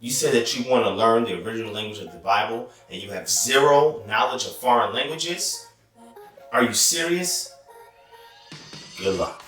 You said that you want to learn the original language of the Bible and you have zero knowledge of foreign languages? Are you serious? Good luck.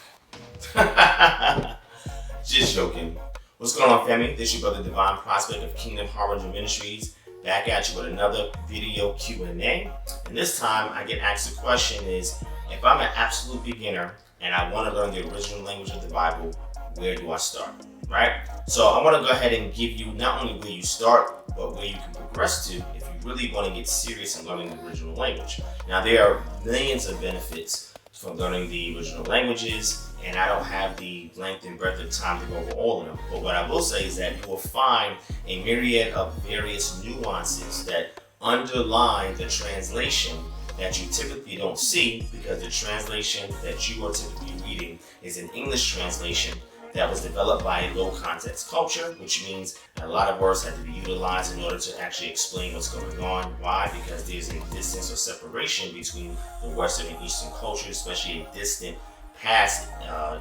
Just joking. What's going on, family? This is your brother Divine Prospect of Kingdom Harbinger Ministries, back at you with another video Q&A. And this time I get asked the question is, if I'm an absolute beginner and I want to learn the original language of the Bible, where do I start? Right? So I want to go ahead and give you not only where you start, but where you can progress to if you really want to get serious in learning the original language. Now, there are millions of benefits from learning the original languages, and I don't have the length and breadth of time to go over all of them. But what I will say is that you will find a myriad of various nuances that underline the translation that you typically don't see, because the translation that you are typically reading is an English translation that was developed by a low context culture, which means that a lot of words had to be utilized in order to actually explain what's going on. Why? Because there's a distance or separation between the Western and Eastern culture, especially a distant past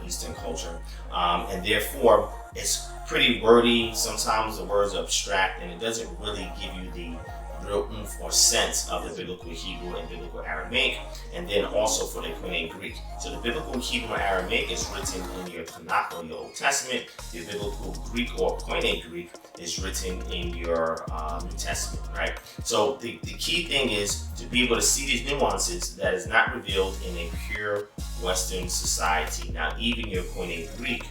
Eastern culture. And therefore, it's pretty wordy. Sometimes the words are abstract and it doesn't really give you the real oomph or sense of the biblical Hebrew and biblical Aramaic, and then also for the Koine Greek. So the biblical Hebrew and Aramaic is written in your Tanakh or your Old Testament. The biblical Greek or Koine Greek is written in your New Testament, right? So the key thing is to be able to see these nuances that is not revealed in a pure Western society. Now, even your Koine Greek,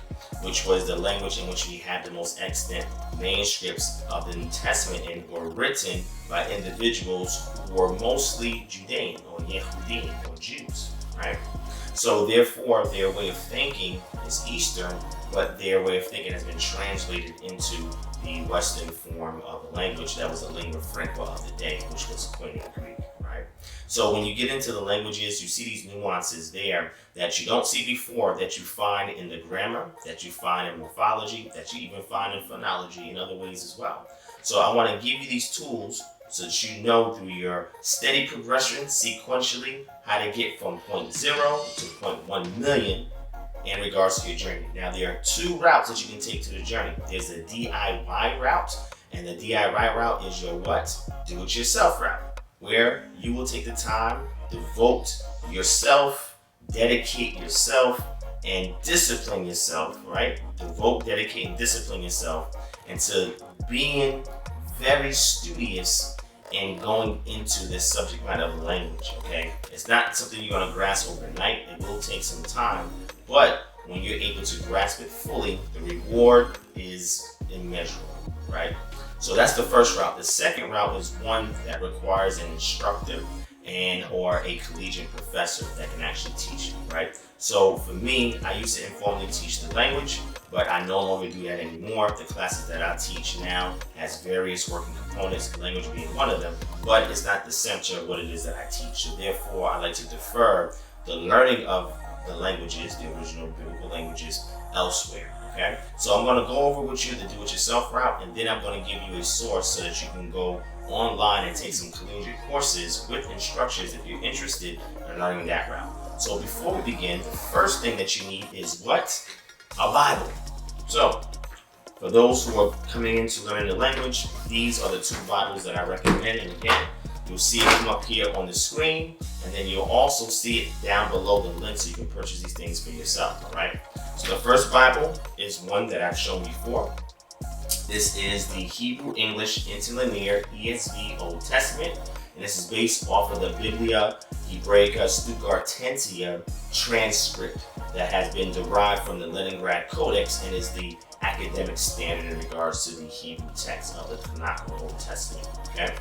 which was the language in which we had the most extant manuscripts of the New Testament and were written by individuals who were mostly Judean or Yehudim or Jews, right? So therefore, their way of thinking is Eastern, but their way of thinking has been translated into the Western form of the language that was the lingua franca of the day, which was Koine Greek, right? So when you get into the languages, you see these nuances there that you don't see before, that you find in the grammar, that you find in morphology, that you even find in phonology in other ways as well. So I want to give you these tools so that you know through your steady progression sequentially how to get from point 0 to point 1 million in regards to your journey. Now, there are two routes that you can take to the journey. There's the DIY route, and the DIY route is your what? Do-it-yourself route, where you will take the time, devote yourself, dedicate yourself, and discipline yourself, right? Devote, dedicate, and discipline yourself into being very studious and going into this subject matter of the language, okay? It's not something you're gonna grasp overnight. It will take some time, but when you're able to grasp it fully, the reward is immeasurable, right? So that's the first route. The second route is one that requires an instructor and or a collegiate professor that can actually teach you, right? So for me, I used to informally teach the language, but I no longer do that anymore. The classes that I teach now has various working components, language being one of them, but it's not the center of what it is that I teach. So therefore, I like to defer the learning of the languages, the original biblical languages, elsewhere. Okay, so I'm going to go over with you the do-it-yourself route, and then I'm going to give you a source so that you can go online and take some collegiate courses with instructions if you're interested in learning that route. So before we begin, the first thing that you need is what? A Bible. So for those who are coming into learning the language, these are the two Bibles that I recommend. And again, you'll see it come up here on the screen, and then you'll also see it down below the link so you can purchase these things for yourself, all right? So the first Bible is one that I've shown before. This is the Hebrew English Interlinear ESV Old Testament, and this is based off of the Biblia Hebraica Stuttgartensia transcript that has been derived from the Leningrad Codex and is the academic standard in regards to the Hebrew text of the Tanakh or Old Testament. Okay.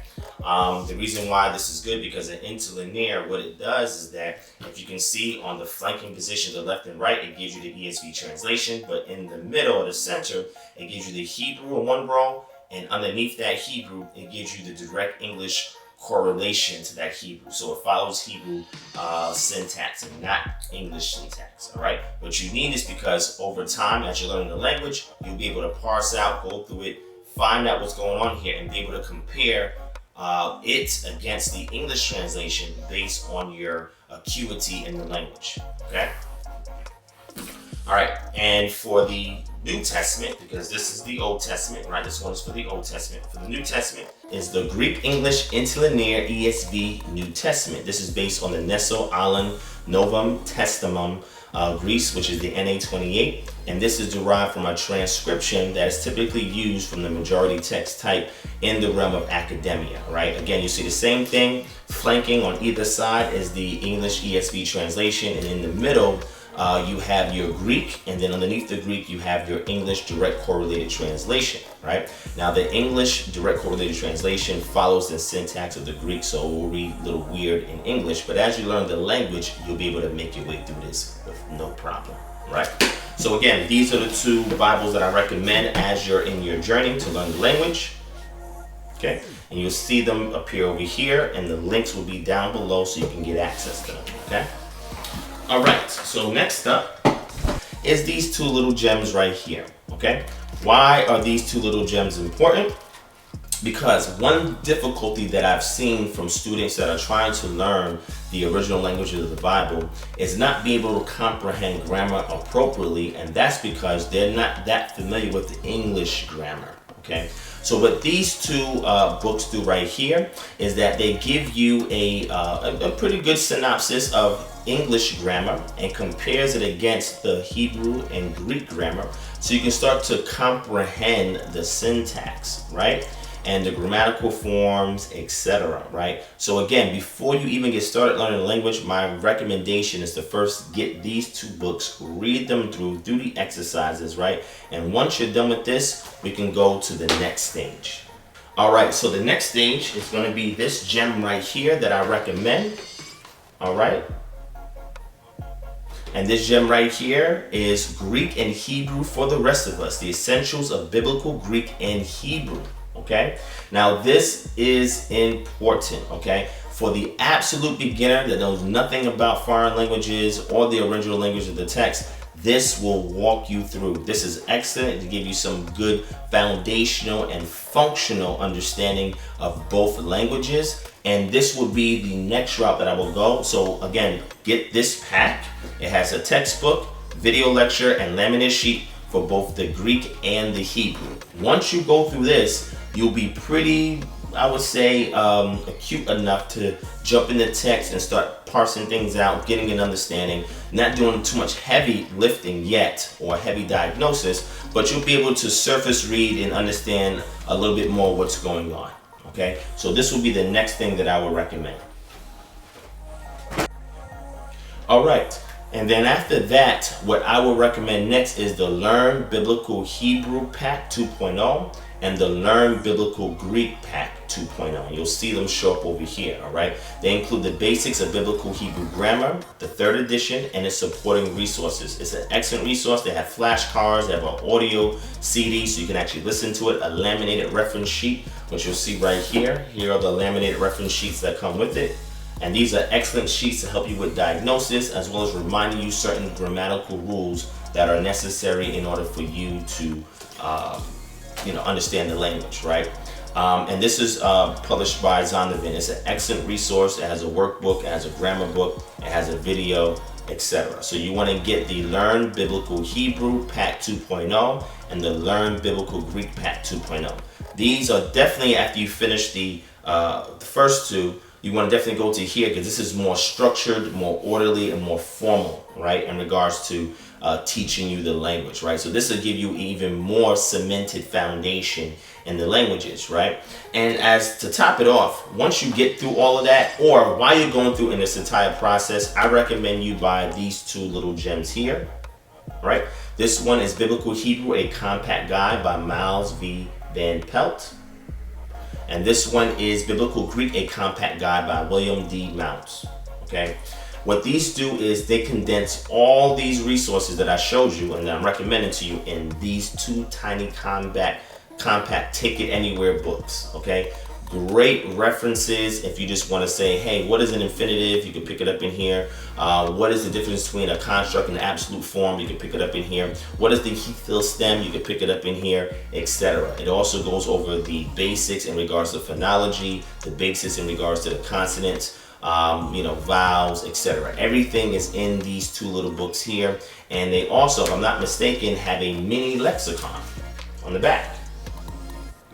The reason why this is good because in Interlinear, what it does is that if you can see on the flanking position, the left and right, it gives you the ESV translation, but in the middle or the center, it gives you the Hebrew in one row, and underneath that Hebrew, it gives you the direct English correlation to that Hebrew. So it follows Hebrew syntax and not English syntax, all right? What you need is because over time, as you're learning the language, you'll be able to parse out, go through it, find out what's going on here, and be able to compare it against the English translation based on your acuity in the language, okay? All right, and for the New Testament, because this is the Old Testament, right? This one is for the Old Testament. For the New Testament is the Greek English Interlinear ESV New Testament. This is based on the Neso Allen Novum Testamum Greece, which is the NA28, and this is derived from a transcription that is typically used from the majority text type in the realm of academia, right? Again, you see the same thing, flanking on either side is the English ESV translation, and in the middle, you have your Greek, and then underneath the Greek, you have your English direct correlated translation, right? Now, the English direct correlated translation follows the syntax of the Greek, so it will read a little weird in English, but as you learn the language, you'll be able to make your way through this with no problem, right? So again, these are the two Bibles that I recommend as you're in your journey to learn the language, okay? And you'll see them appear over here, and the links will be down below so you can get access to them, okay? All right, so next up is these two little gems right here, okay? Why are these two little gems important? Because one difficulty that I've seen from students that are trying to learn the original languages of the Bible is not being able to comprehend grammar appropriately, and that's because they're not that familiar with the English grammar, okay? So what these two books do right here is that they give you a pretty good synopsis of English grammar and compares it against the Hebrew and Greek grammar, so you can start to comprehend the syntax, right? And the grammatical forms, etc., right? So again, before you even get started learning the language, my recommendation is to first get these two books, read them through, do the exercises, right? And once you're done with this, we can go to the next stage. All right, so the next stage is going to be this gem right here that I recommend, all right? And this gem right here is Greek and Hebrew for the Rest of Us, the Essentials of Biblical Greek and Hebrew. Okay, now this is important, okay, for the absolute beginner that knows nothing about foreign languages or the original language of the text. This will walk you through. This is excellent to give you some good foundational and functional understanding of both languages, and this will be the next route that I will go. So again, get this pack. It has a textbook, video lecture, and laminate sheet for both the Greek and the Hebrew. Once you go through this, you'll be pretty, I would say, acute enough to jump in the text and start parsing things out, getting an understanding, not doing too much heavy lifting yet or heavy diagnosis, but you'll be able to surface read and understand a little bit more what's going on, okay? So this will be the next thing that I would recommend. All right. And then after that, what I will recommend next is the Learn Biblical Hebrew Pack 2.0 and the Learn Biblical Greek Pack 2.0. And you'll see them show up over here, all right? They include the basics of biblical Hebrew grammar, the 3rd edition, and its supporting resources. It's an excellent resource. They have flashcards, they have an audio CD so you can actually listen to it, a laminated reference sheet, which you'll see right here. Here are the laminated reference sheets that come with it. And these are excellent sheets to help you with diagnosis, as well as reminding you certain grammatical rules that are necessary in order for you to, understand the language, right? And this is published by Zondervan. It's an excellent resource. It has a workbook, it has a grammar book, it has a video, etc. So you want to get the Learn Biblical Hebrew Pack 2.0 and the Learn Biblical Greek Pack 2.0. These are definitely, after you finish the first two, you want to definitely go to here because this is more structured, more orderly, and more formal, right, in regards to teaching you the language, right? So this will give you even more cemented foundation in the languages, right? And as to top it off, once you get through all of that, or while you're going through in this entire process, I recommend you buy these two little gems here, right? This one is Biblical Hebrew, a Compact Guide by Miles V. Van Pelt. And this one is Biblical Greek, a Compact Guide by William D. Mounts, okay? What these do is they condense all these resources that I showed you and that I'm recommending to you in these two tiny compact take it anywhere books, okay? Great references if you just want to say, hey, what is an infinitive? You can pick it up in here. What is the difference between a construct and an absolute form? You can pick it up in here. What is the he-fill stem? You can pick it up in here, etc. It also goes over the basics in regards to phonology, the basics in regards to the consonants, vowels, etc. Everything is in these two little books here. And they also, if I'm not mistaken, have a mini lexicon on the back.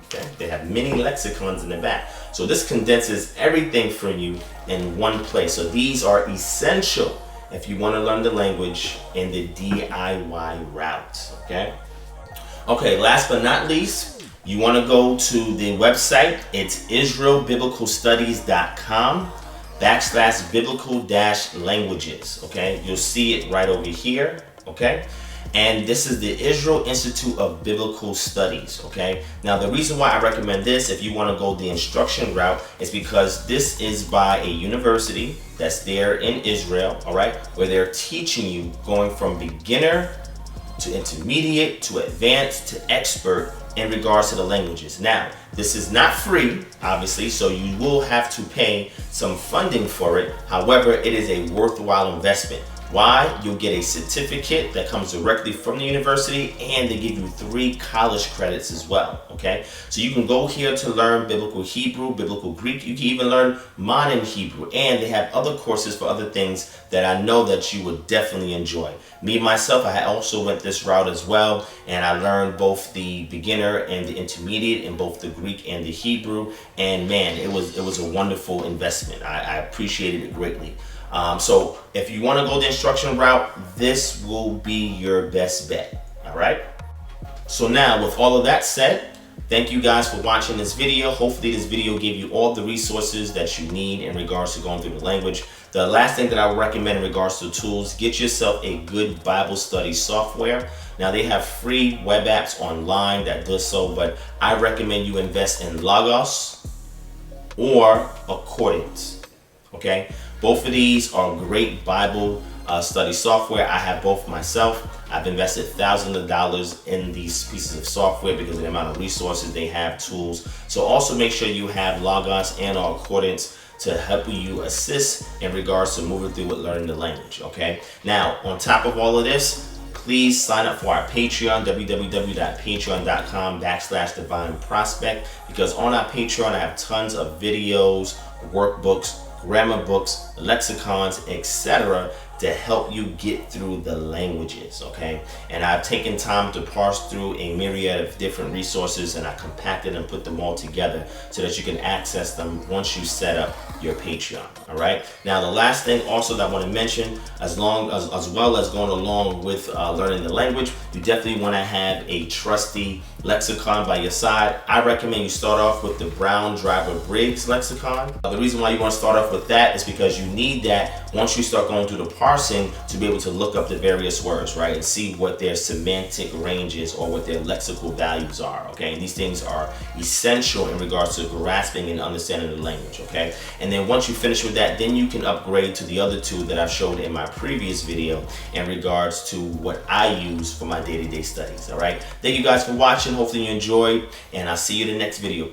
Okay, they have mini lexicons in the back. So this condenses everything for you in one place. So these are essential if you want to learn the language in the DIY route. Okay, last but not least, you want to go to the website. It's israelbiblicalstudies.com/biblical-languages. Okay, you'll see it right over here. Okay, and this is the Israel Institute of Biblical Studies. Okay, now the reason why I recommend this, if you want to go the instruction route, is because this is by a university that's there in Israel, all right, where they're teaching you going from beginner to intermediate to advanced to expert in regards to the languages. Now, this is not free, obviously, so you will have to pay some funding for it. However, it is a worthwhile investment. Why? You'll get a certificate that comes directly from the university, and they give you 3 college credits as well. Okay, so you can go here to learn biblical Hebrew, biblical Greek. You can even learn modern Hebrew, and they have other courses for other things that I know that you would definitely enjoy. Me myself, I also went this route as well, and I learned both the beginner and the intermediate in both the Greek and the Hebrew. And man, it was a wonderful investment. I appreciated it greatly. So if you want to go the instruction route, this will be your best bet. All right. So now, with all of that said, thank you guys for watching this video. Hopefully this video gave you all the resources that you need in regards to going through the language. The last thing that I would recommend in regards to tools, get yourself a good Bible study software. Now they have free web apps online that does so, but I recommend you invest in Logos or Accordance. Okay, both of these are great Bible study software. I have both myself. I've invested thousands of dollars in these pieces of software because of the amount of resources they have, tools. So also make sure you have Logos and or Accordance to help you assist in regards to moving through with learning the language. Okay, now on top of all of this, please sign up for our Patreon, www.patreon.com/divineprospect, because on our Patreon I have tons of videos, workbooks, grammar books, lexicons, etc. to help you get through the languages. Okay, and I've taken time to parse through a myriad of different resources, and I compacted and put them all together so that you can access them once you set up your Patreon. All right, now the last thing also that I want to mention, as well as going along with learning the language, you definitely want to have a trusty lexicon by your side. I recommend you start off with the Brown-Driver-Briggs lexicon. The reason why you want to start off with that is because you need that once you start going through the parsing to be able to look up the various words, right, and see what their semantic ranges or what their lexical values are. Okay, and these things are essential in regards to grasping and understanding the language. Okay, and then once you finish with that, then you can upgrade to the other two that I've showed in my previous video in regards to what I use for my day-to-day studies. All right, thank you guys for watching. Hopefully you enjoyed, and I'll see you in the next video.